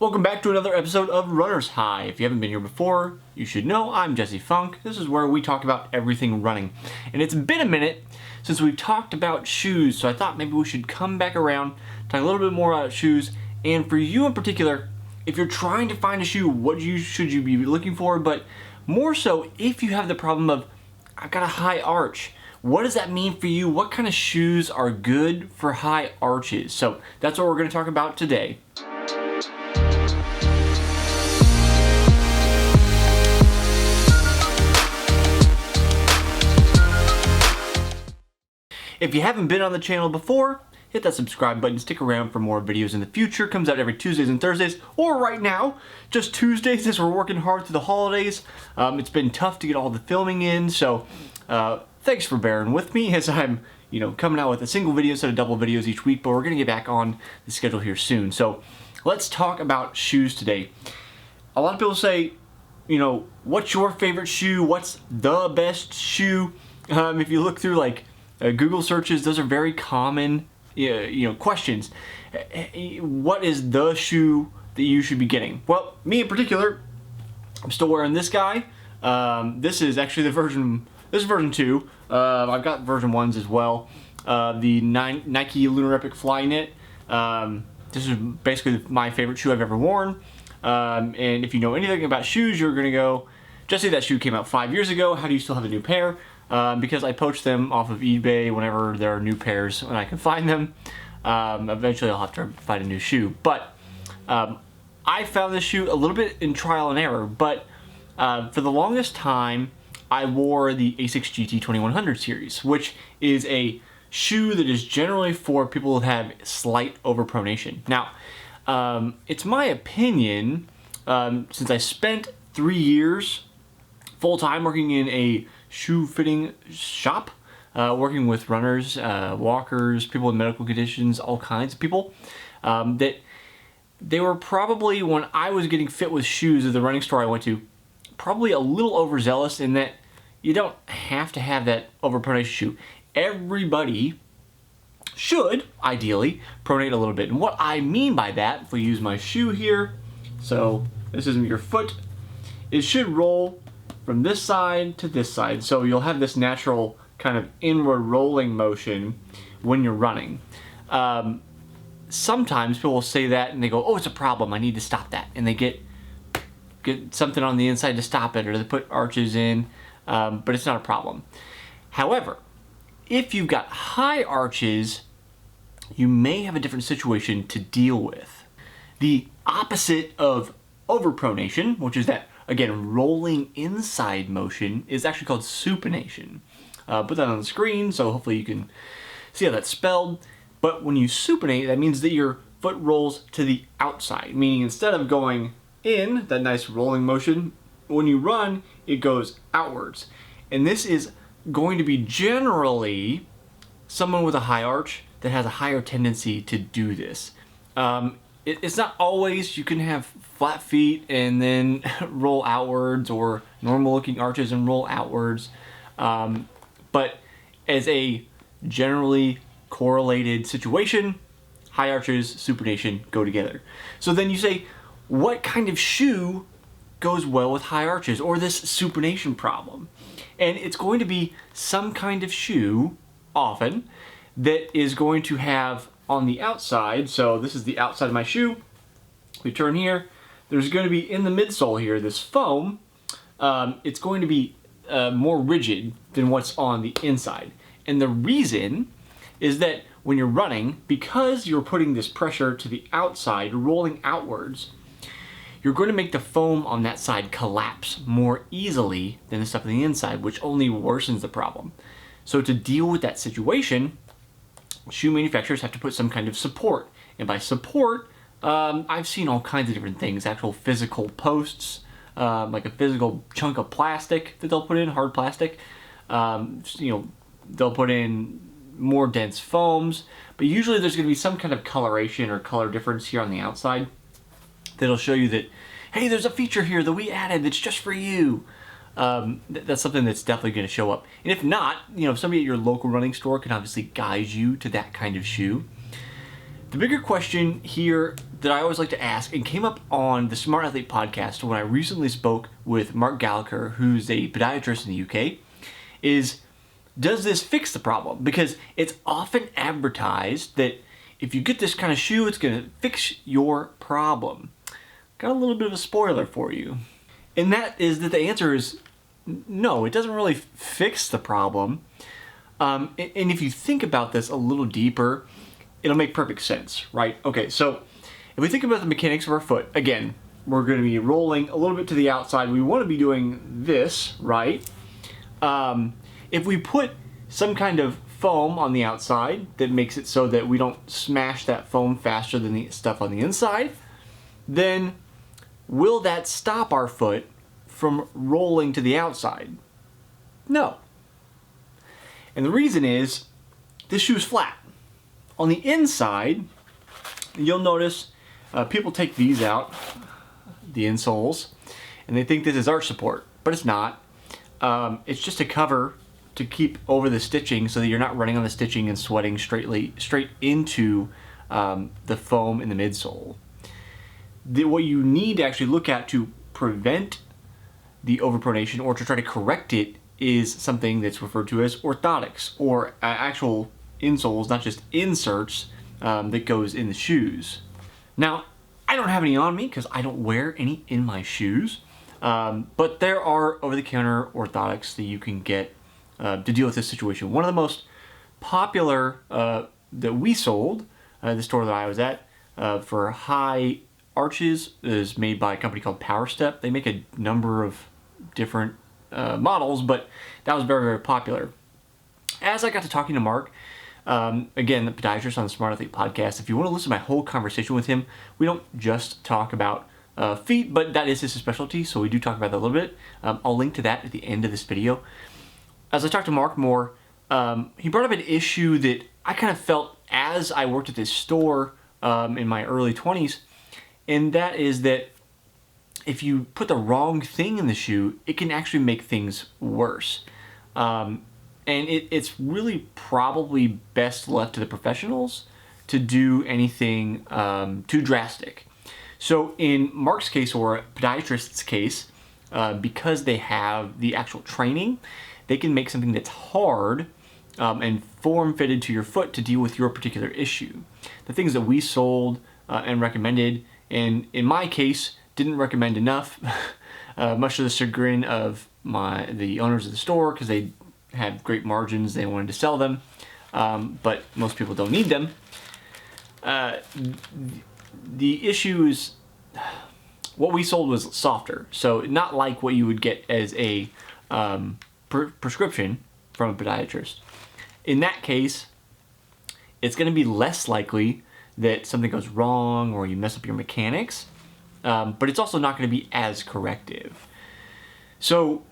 Welcome back to another episode of Runner's High. If you haven't been here before, you should know I'm Jesse Funk. This is where we talk about everything running. And it's been a minute since we've talked about shoes, so I thought maybe we should come back around, talk a little bit more about shoes. And for you in particular, if you're trying to find a shoe, what should you be looking for? But more so, if you have the problem of, I've got a high arch, what does that mean for you? What kind of shoes are good for high arches? So that's what we're going to talk about today. If you haven't been on the channel before, hit that subscribe button, stick around for more videos in the future. Comes out every Tuesdays and Thursdays, or right now, just Tuesdays as we're working hard through the holidays. It's been tough to get all the filming in, so thanks for bearing with me as I'm coming out with a single video instead of double videos each week, but we're going to get back on the schedule here soon. So let's talk about shoes today. A lot of people say, what's your favorite shoe? What's the best shoe? If you look through like Google searches, those are very common questions. What is the shoe that you should be getting? Well, me in particular, I'm still wearing this guy. This is actually the version, this is version 2. I've got version 1s as well. The Nike Lunar Epic Flyknit. This is basically my favorite shoe I've ever worn. And if you know anything about shoes, you're gonna go, Jesse, that shoe came out 5 years ago. How do you still have a new pair? Because I poach them off of eBay whenever there are new pairs when I can find them. Eventually I'll have to find a new shoe. But I found this shoe a little bit in trial and error, but for the longest time I wore the Asics GT 2100 series, which is a shoe that is generally for people who have slight overpronation. Now, it's my opinion, since I spent 3 years full-time working in a shoe fitting shop, working with runners, walkers, people with medical conditions, all kinds of people, that they were probably, when I was getting fit with shoes at the running store I went to, probably a little overzealous in that you don't have to have that overpronation shoe. Everybody should, ideally, pronate a little bit. And what I mean by that, if we use my shoe here, so this isn't your foot, it should roll from this side to this side. So you'll have this natural kind of inward rolling motion when you're running. Sometimes people will say that and they go, oh, it's a problem, I need to stop that. And they get something on the inside to stop it, or they put arches in, but it's not a problem. However, if you've got high arches, you may have a different situation to deal with. The opposite of overpronation, which is that, again, rolling inside motion, is actually called supination. Put that on the screen so hopefully you can see how that's spelled. But when you supinate, that means that your foot rolls to the outside, meaning instead of going in, that nice rolling motion, when you run, it goes outwards. And this is going to be generally someone with a high arch that has a higher tendency to do this. It's not always. You can have flat feet and then roll outwards, or normal looking arches and roll outwards. But as a generally correlated situation, high arches, supination go together. So then you say, what kind of shoe goes well with high arches or this supination problem? And it's going to be some kind of shoe, often, that is going to have on the outside, so this is the outside of my shoe, we turn here, there's going to be in the midsole here, this foam, it's going to be more rigid than what's on the inside. And the reason is that when you're running, because you're putting this pressure to the outside, rolling outwards, you're going to make the foam on that side collapse more easily than the stuff on the inside, which only worsens the problem. So to deal with that situation, shoe manufacturers have to put some kind of support. And by support, I've seen all kinds of different things, actual physical posts, like a physical chunk of plastic that they'll put in, hard plastic. They'll put in more dense foams, but usually there's going to be some kind of coloration or color difference here on the outside that'll show you that, hey, there's a feature here that we added that's just for you. That's something that's definitely going to show up. And if not, somebody at your local running store can obviously guide you to that kind of shoe. The bigger question here that I always like to ask, and came up on the Smart Athlete podcast when I recently spoke with Mark Gallagher, who's a podiatrist in the UK, is does this fix the problem? Because it's often advertised that if you get this kind of shoe, it's going to fix your problem. Got a little bit of a spoiler for you. And that is that the answer is no, it doesn't really fix the problem. And if you think about this a little deeper, it'll make perfect sense, right? Okay, so if we think about the mechanics of our foot, again, we're going to be rolling a little bit to the outside. We want to be doing this, right? If we put some kind of foam on the outside that makes it so that we don't smash that foam faster than the stuff on the inside, then will that stop our foot from rolling to the outside? No. And the reason is this shoe's flat. On the inside, you'll notice people take these out, the insoles, and they think this is arch support, but it's not. It's just a cover to keep over the stitching so that you're not running on the stitching and sweating straight into the foam in the midsole. What you need to actually look at to prevent the overpronation or to try to correct it is something that's referred to as orthotics, or actual insoles, not just inserts that goes in the shoes. Now, I don't have any on me because I don't wear any in my shoes, but there are over-the-counter orthotics that you can get to deal with this situation. One of the most popular that we sold, the store that I was at, for high arches is made by a company called Power Step. They make a number of different models, but that was very, very popular. As I got to talking to Mark, again, the podiatrist on the Smart Athlete podcast, if you want to listen to my whole conversation with him, we don't just talk about feet, but that is his specialty, so we do talk about that a little bit. I'll link to that at the end of this video. As I talked to Mark more, he brought up an issue that I kind of felt as I worked at this store in my early 20s, and that is that if you put the wrong thing in the shoe, it can actually make things worse. And it's really probably best left to the professionals to do anything too drastic. So in Mark's case, or a podiatrist's case, because they have the actual training, they can make something that's hard and form-fitted to your foot to deal with your particular issue. The things that we sold and recommended, and in my case, didn't recommend enough, much to the chagrin of the owners of the store, because they had great margins, they wanted to sell them, but most people don't need them. The issue is, what we sold was softer, so not like what you would get as a prescription from a podiatrist. In that case, it's going to be less likely that something goes wrong or you mess up your mechanics, but it's also not going to be as corrective. So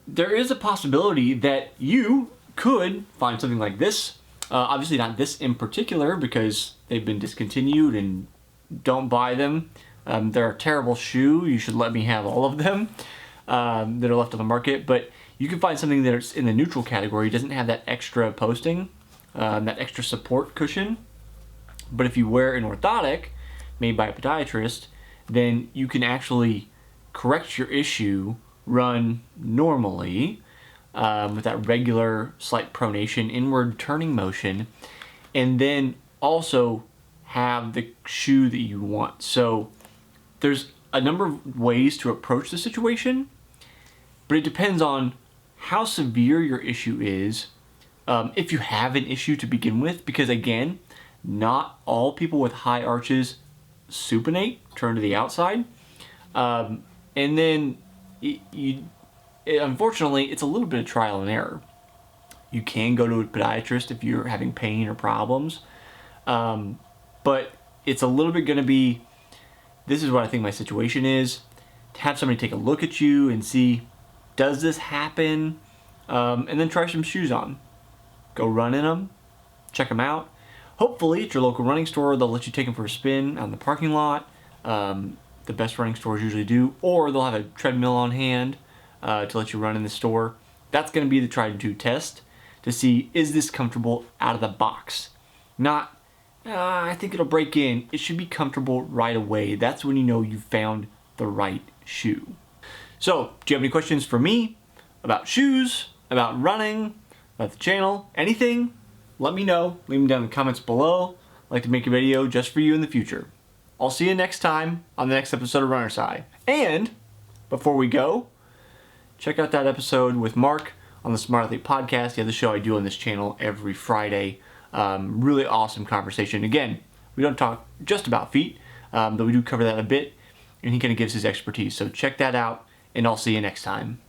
there is a possibility that you could find something like this. Obviously not this in particular, because they've been discontinued, and don't buy them. They're a terrible shoe. You should let me have all of them that are left on the market. But you can find something that's in the neutral category. It doesn't have that extra posting, that extra support cushion. But if you wear an orthotic made by a podiatrist, then you can actually correct your issue, run normally with that regular slight pronation, inward turning motion, and then also have the shoe that you want. So there's a number of ways to approach the situation, but it depends on how severe your issue is, if you have an issue to begin with, because again, not all people with high arches supinate, turn to the outside, and then unfortunately, it's a little bit of trial and error. You can go to a podiatrist if you're having pain or problems, but it's a little bit going to be, this is what I think my situation is, to have somebody take a look at you and see, does this happen, and then try some shoes on. Go run in them, check them out. Hopefully at your local running store, they'll let you take them for a spin out in the parking lot. The best running stores usually do, or they'll have a treadmill on hand to let you run in the store. That's going to be the tried and true test to see, is this comfortable out of the box? Not I think it'll break in. It should be comfortable right away. That's when you know you found the right shoe. So, do you have any questions for me about shoes, about running, about the channel, anything? Let me know. Leave them down in the comments below. I'd like to make a video just for you in the future. I'll see you next time on the next episode of Runner's High. And before we go, check out that episode with Mark on the Smart Athlete podcast. The other show I do on this channel every Friday. Really awesome conversation. Again, we don't talk just about feet, but we do cover that a bit, and he kind of gives his expertise. So check that out, and I'll see you next time.